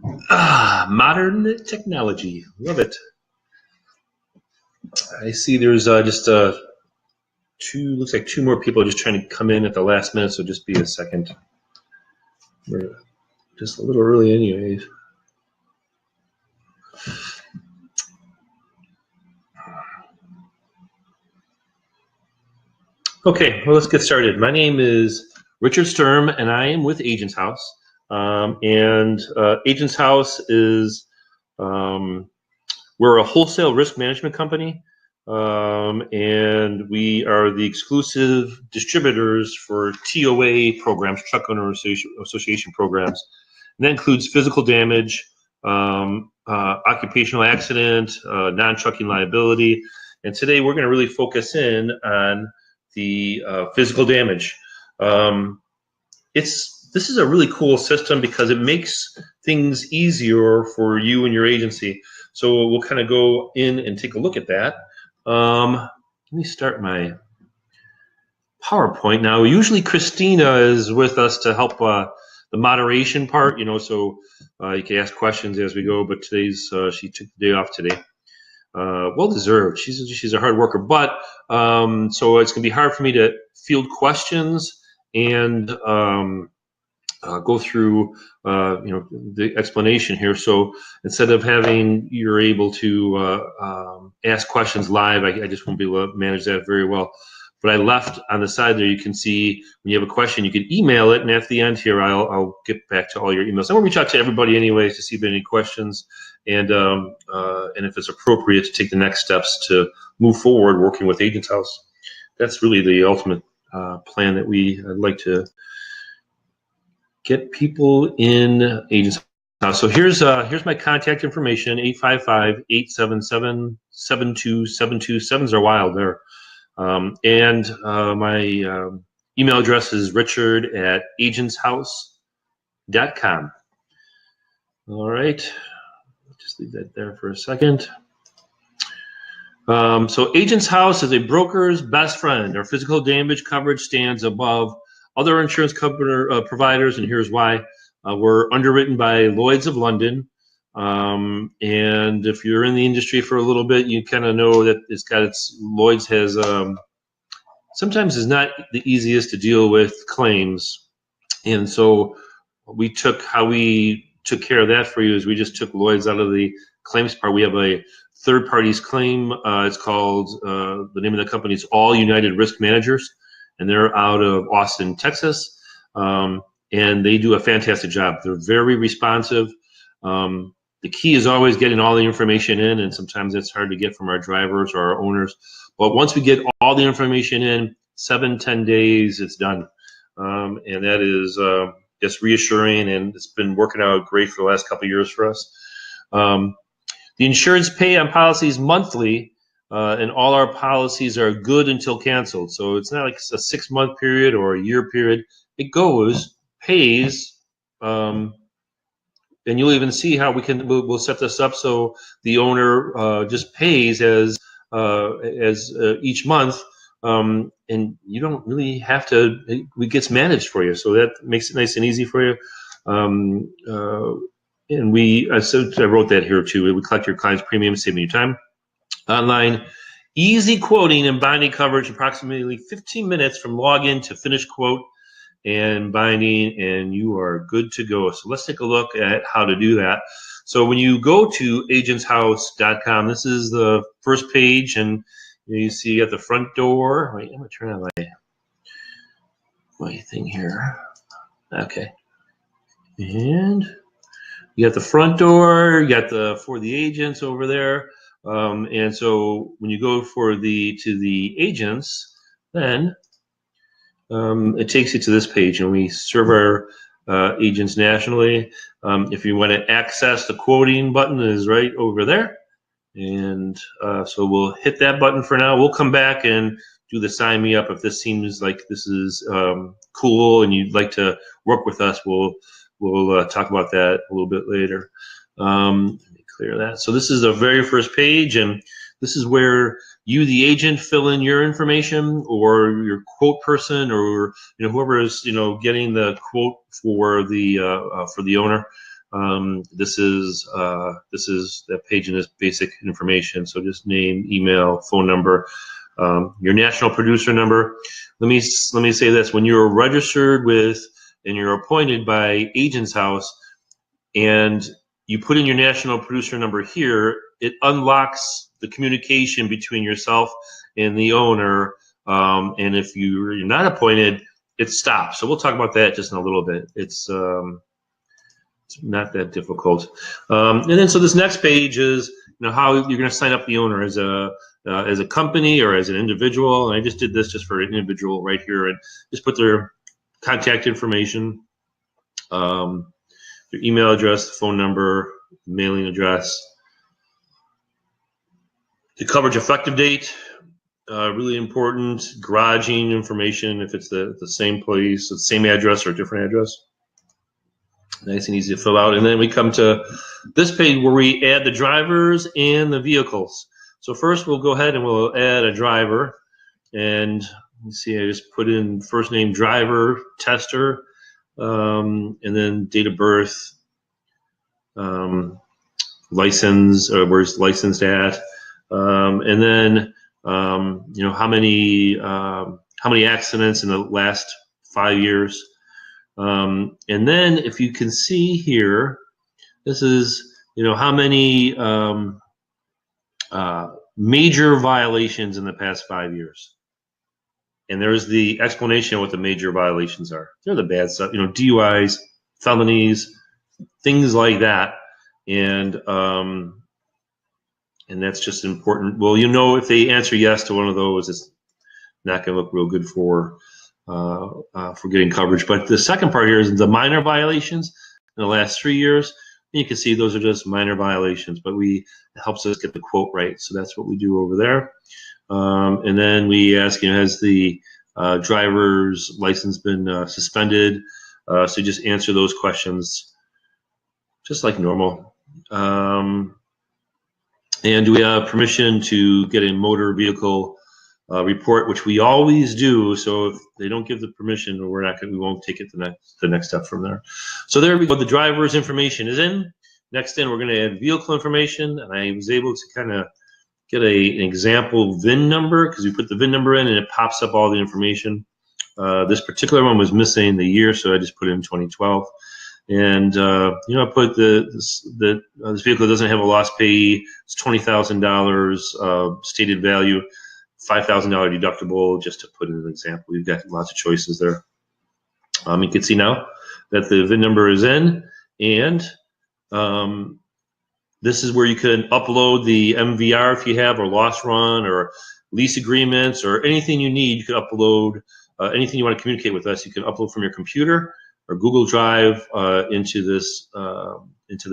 Modern technology. Love it. I see there's just looks like two more people just trying to come in at the last minute, so just be a second. We're just a little early anyways. Okay, well, let's get started. My name is Richard Sturm, and I am with Agents House. Agents House is we're a wholesale risk management company, and we are the exclusive distributors for TOA programs, Truck Owner Association programs. And that includes physical damage, occupational accident, non-trucking liability. And today we're going to really focus in on the physical damage. This is a really cool system because it makes things easier for you and your agency. So we'll kind of go in and take a look at that. Let me start my PowerPoint now. Usually Christina is with us to help the moderation part, so you can ask questions as we go, but today's she took the day off today. Well deserved. She's a hard worker, but so it's gonna be hard for me to field questions and go through the explanation here. So instead of you're able to ask questions live, I just won't be able to manage that very well. But I left on the side there, you can see when you have a question, you can email it, and at the end here, I'll get back to all your emails. I will reach out to everybody anyways to see if there are any questions, and if it's appropriate to take the next steps to move forward working with Agents House. That's really the ultimate plan that I'd like to get people in Agents House. So here's my contact information, 855-877-7272. Sevens are wild there. And my email address is richard@agentshouse.com. All right, just leave that there for a second. So Agents House is a broker's best friend. Our physical damage coverage stands above other insurance company providers, and here's why. We're underwritten by Lloyd's of London. And if you're in the industry for a little bit, you kind of know that Lloyd's has sometimes is not the easiest to deal with claims. And so how we took care of that for you is we just took Lloyd's out of the claims part. We have a third party's claim. It's called, the name of the company is All United Risk Managers, and they're out of Austin, Texas. And they do a fantastic job. They're very responsive. The key is always getting all the information in, and sometimes it's hard to get from our drivers or our owners. But once we get all the information in, 7-10 days, it's done. And that is just reassuring, and it's been working out great for the last couple of years for us. The insurance pay on policies monthly, and all our policies are good until canceled. So it's not like a 6-month period or a year period. It pays, and you'll even see how we'll set this up so the owner just pays as each month, and you don't really have to. It gets managed for you, so that makes it nice and easy for you. And I wrote that here too. We collect your client's premium, saving you time. Online, easy quoting and binding coverage, approximately 15 minutes from login to finish quote and binding, and you are good to go. So let's take a look at how to do that. So when you go to agentshouse.com, this is the first page, and you see at the front door. Wait, I'm gonna turn on my thing here. Okay, and you got the front door. You got for the agents over there, and so when you go to the agents, then it takes you to this page, and we serve our agents nationally. If you want to access the quoting button, is right over there. And so we'll hit that button for now. We'll come back and do the sign me up if this seems like this is cool and you'd like to work with us. We'll talk about that a little bit later. Let me clear that. So this is the very first page, and this is where you, the agent, fill in your information, or your quote person, or whoever is getting the quote for the owner. This is that page in this basic information. So just name, email, phone number, your national producer number. Let me say this: when you're registered with and you're appointed by Agents House, and you put in your national producer number here, it unlocks the communication between yourself and the owner. And if you're not appointed, it stops. So we'll talk about that just in a little bit. It's not that difficult. And then so this next page is how you're going to sign up the owner as a company or as an individual. And I just did this just for an individual right here, and just put their contact information, their email address, phone number, mailing address, the coverage effective date, really important, garaging information if it's the same place, the same address or different address. Nice and easy to fill out. And then we come to this page where we add the drivers and the vehicles. So first we'll go ahead and we'll add a driver. And let's see, I just put in first name driver, tester, and then date of birth, license, or where's licensed at, and then how many accidents in the last 5 years. And then if you can see here, this is how many major violations in the past 5 years. And there's the explanation of what the major violations are. They're the bad stuff, DUIs, felonies, things like that. And that's just important. Well, if they answer yes to one of those, it's not going to look real good for getting coverage. But the second part here is the minor violations in the last 3 years. And you can see those are just minor violations, but it helps us get the quote right. So that's what we do over there. And then we ask, has the driver's license been suspended? So you just answer those questions just like normal. And do we have permission to get a motor vehicle report, which we always do. So if they don't give the permission, we won't take it to the next step from there. So there we go. The driver's information is in. Next in, we're going to add vehicle information, and I was able to kind of get an example VIN number, because we put the VIN number in and it pops up all the information. This particular one was missing the year, so I just put it in 2012. And I put this vehicle doesn't have a loss payee. It's $20,000 stated value, $5,000 deductible, just to put in an example. You've got lots of choices there. You can see now that the VIN number is in, and this is where you can upload the MVR if you have, or loss run, or lease agreements, or anything you need. You can upload anything you want to communicate with us. You can upload from your computer or Google Drive into the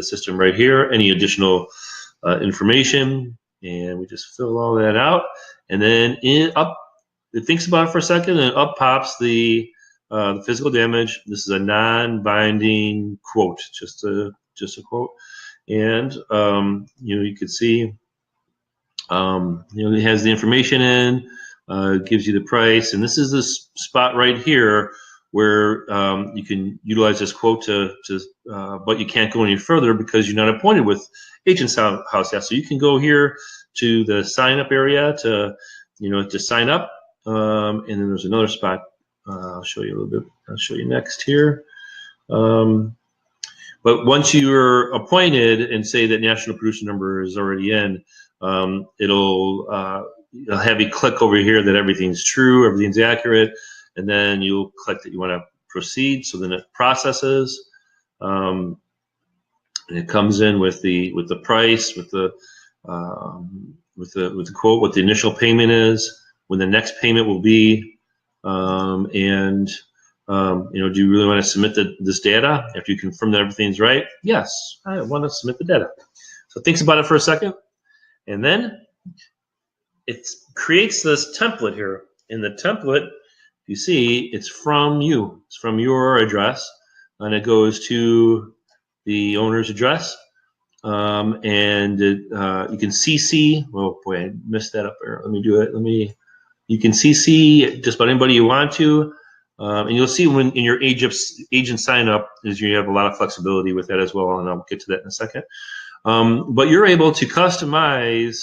system right here. Any additional information, and we just fill all that out, and then it thinks about it for a second, and up pops the physical damage. This is a non-binding quote, just a quote, and you can see it has the information in, gives you the price, and this is this spot right here where you can utilize this quote but you can't go any further because you're not appointed with Agents House yet. So you can go here to the sign up area to sign up, and then there's another spot. I'll show you a little bit. I'll show you next here. But once you're appointed and say that national producer number is already in, it'll have you click over here that everything's true, everything's accurate, and then you'll click that you want to proceed. So then it processes, and it comes in with the price, with the quote, what the initial payment is, when the next payment will be, and do you really want to submit this data after you confirm that everything's right? Yes, I want to submit the data. So it thinks about it for a second, and then it creates this template here. In the template, you see it's from you. It's from your address, and it goes to the owner's address, and you can CC. Oh boy, I messed that up there. Let me do it. You can CC just about anybody you want to. And you'll see when in your agent sign up is you have a lot of flexibility with that as well, and I'll get to that in a second. But you're able to customize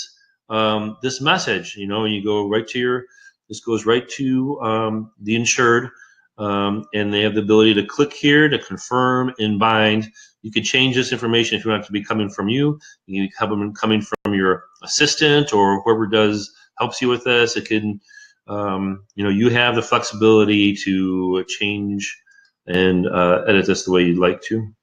this message. You know, you go right to this goes right to the insured, and they have the ability to click here to confirm and bind. You could change this information if you want it to be coming from you. You can have them coming from your assistant or whoever helps you with this. It can. You know, you have the flexibility to change and edit this the way you'd like to.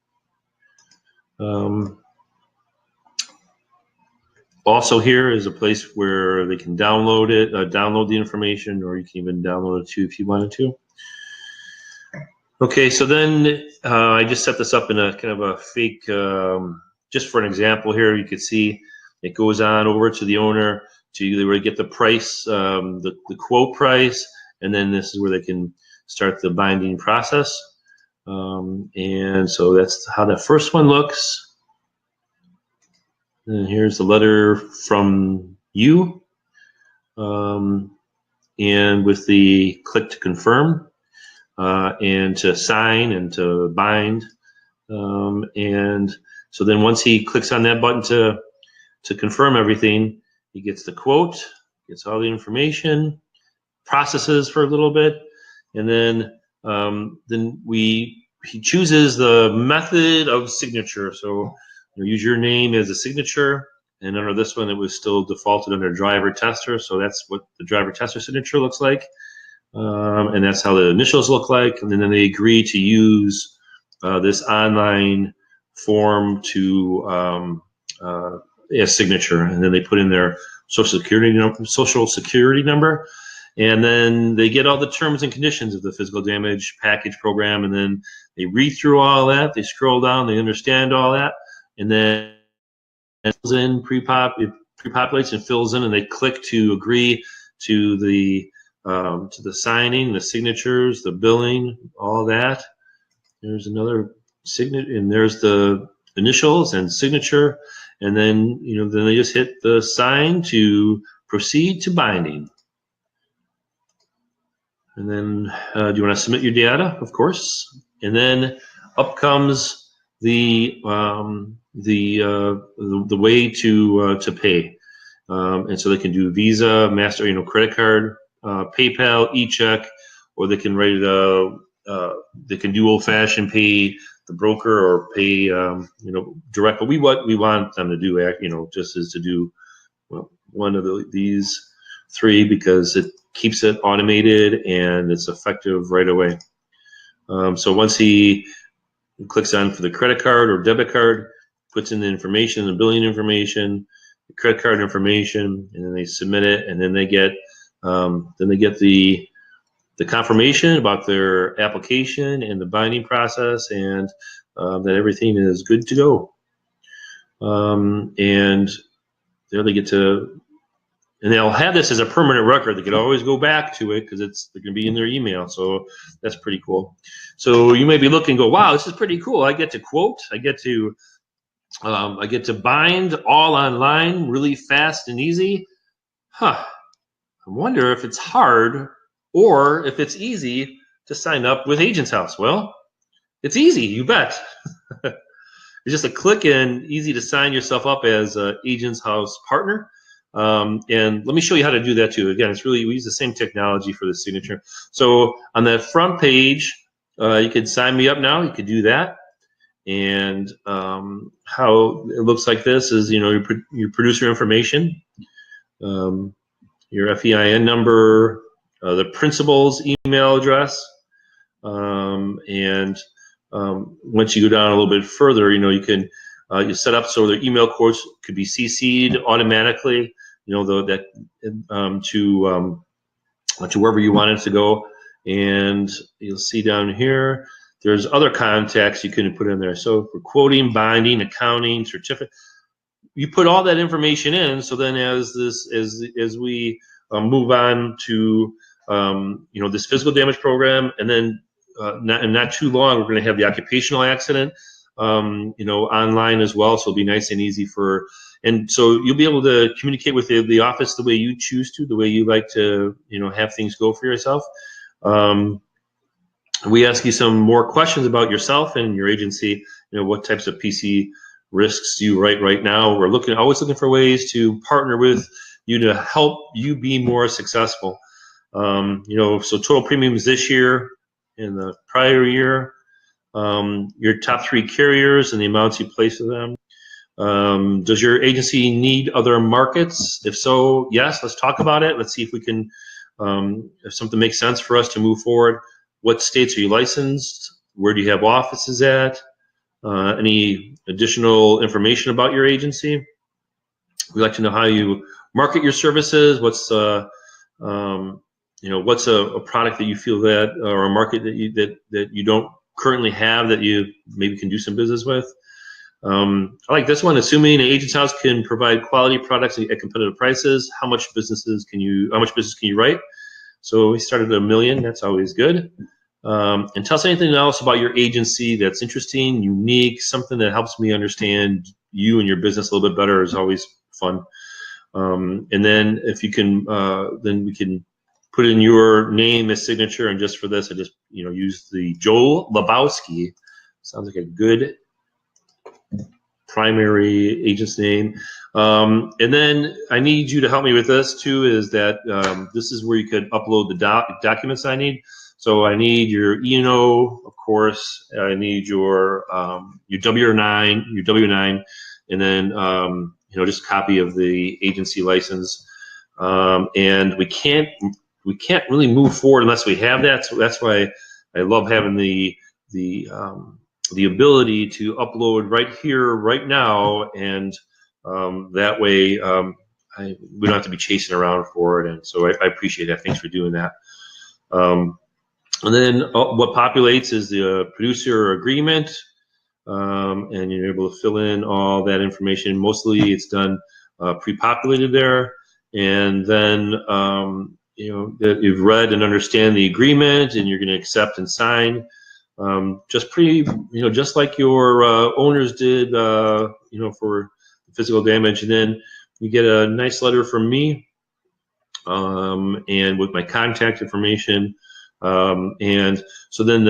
Also, here is a place where they can download it, download the information, or you can even download it too if you wanted to. Okay, so then I just set this up in a kind of a fake, just for an example here. You could see it goes on over to the owner to get the price, the quote price, and then this is where they can start the binding process. And so that's how that first one looks. And here's the letter from you, and with the click to confirm, and to sign and to bind. And so then once he clicks on that button to confirm everything, he gets the quote, gets all the information, processes for a little bit, and then he chooses the method of signature. So you use your name as a signature, and under this one it was still defaulted under driver tester. So that's what the driver tester signature looks like, and that's how the initials look like. And then they agree to use this online form to as signature, and then they put in their social security number, and then they get all the terms and conditions of the physical damage package program, and then they read through all that, they scroll down, they understand all that, and then it fills in, pre-populates and fills in, and they click to agree to the signing, the signatures, the billing, all that. There's another signature, and there's the initials and signature. And then, then they just hit the sign to proceed to binding. And then, do you want to submit your data? Of course. And then up comes the way to pay. And so they can do Visa, Master, credit card, PayPal, e-check, or they can write they can do old-fashioned pay the broker or pay direct. But what we want them to do, just is to do one of these three, because it keeps it automated and it's effective right away. So once he clicks on for the credit card or debit card, puts in the information, the billing information, the credit card information, and then they submit it, and then they get the confirmation about their application and the binding process, and that everything is good to go. And there they get to, and they'll have this as a permanent record. They can always go back to it because they're going to be in their email. So that's pretty cool. So you may be looking and go, wow, this is pretty cool. I get to quote, I get to bind all online, really fast and easy. I wonder if it's hard or if it's easy to sign up with Agents House. Well, it's easy, you bet. It's just a click and easy to sign yourself up as an Agents House partner. And let me show you how to do that too. Again, we use the same technology for the signature. So on the front page, you can sign me up now. You could do that. And how it looks like this is, you produce your information, your FEIN number, the principal's email address, and once you go down a little bit further, you can you set up so the email codes could be CC'd automatically, to wherever you want it to go. And you'll see down here, there's other contacts you can put in there. So for quoting, binding, accounting, certificate, you put all that information in. So then as we move on to this physical damage program, and then not too long, we're going to have the occupational accident online as well. So it'll be nice and easy and so you'll be able to communicate with the office the way you choose to, the way you like to have things go for yourself. We ask you some more questions about yourself and your agency. What types of PC risks do you write right now? We're always looking for ways to partner with you to help you be more successful. So total premiums this year and the prior year, your top 3 carriers and the amounts you place with them. Does your agency need other markets? If so, yes, let's talk about it. Let's see if we can, if something makes sense for us to move forward. What states are you licensed? Where do you have offices at? Any additional information about your agency? We'd like to know how you market your services. What's what's a product that you feel that, or a market that you don't currently have that you maybe can do some business with. I like this one. Assuming an agent's house can provide quality products at competitive prices, how much business can you write? So we started at $1 million. That's always good. And tell us anything else about your agency that's interesting, unique, something that helps me understand you and your business a little bit better is always fun. And then if you can, then we can put in your name as signature. And just for this, I just use the Joel Lebowski. Sounds like a good primary agent's name. And then I need you to help me with this too, is that this is where you could upload the documents I need. So I need your E&O, of course. I need your W-9, and then just a copy of the agency license. And we can't really move forward unless we have that. So that's why I love having the ability to upload right here, right now, and that way we don't have to be chasing around for it. And so I appreciate that. Thanks for doing that. And then what populates is the producer agreement, and you're able to fill in all that information. Mostly it's done pre-populated there, and then that you've read and understand the agreement, and you're going to accept and sign. Just just like your owners did, for physical damage. And then you get a nice letter from me, and with my contact information. And so then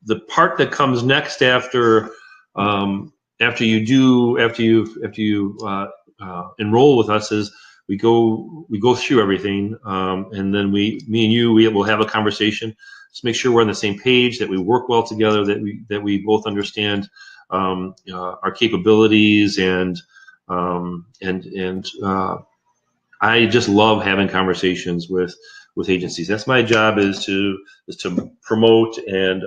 the part that comes next after you enroll with us is we go through everything, and then me and you will have a conversation. Just make sure we're on the same page, that we work well together, that we both understand our capabilities, and I just love having conversations with agencies. That's my job, is to promote and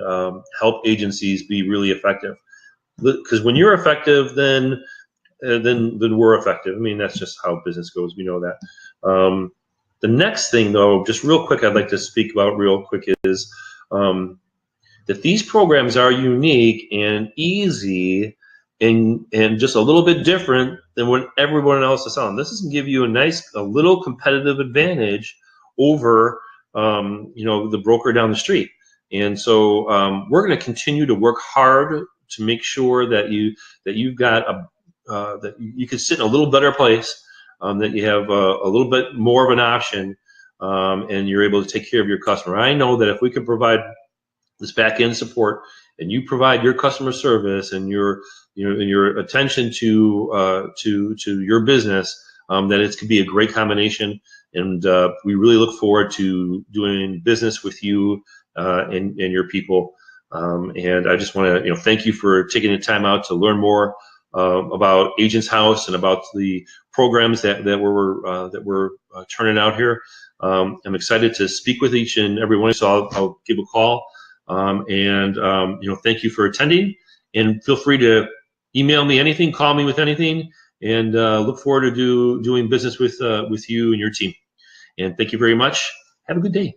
help agencies be really effective. Because when you're effective, then we're effective. I mean, that's just how business goes. We know that. The next thing, though, just real quick, I'd like to speak about real quick is that these programs are unique and easy and just a little bit different than what everyone else is on. This is going to give you a little competitive advantage over the broker down the street. And so we're going to continue to work hard to make sure that you've got that you can sit in a little better place, that you have a little bit more of an option, and you're able to take care of your customer. I know that if we can provide this back end support, and you provide your customer service and your attention to your business, that it could be a great combination. And we really look forward to doing business with you and your people. And I just want to thank you for taking the time out to learn more about Agents House and about the programs that we're turning out here. I'm excited to speak with each and every one, so I'll give a call. Thank you for attending, and feel free to email me anything, call me with anything, and look forward to doing business with you and your team. And thank you very much. Have a good day.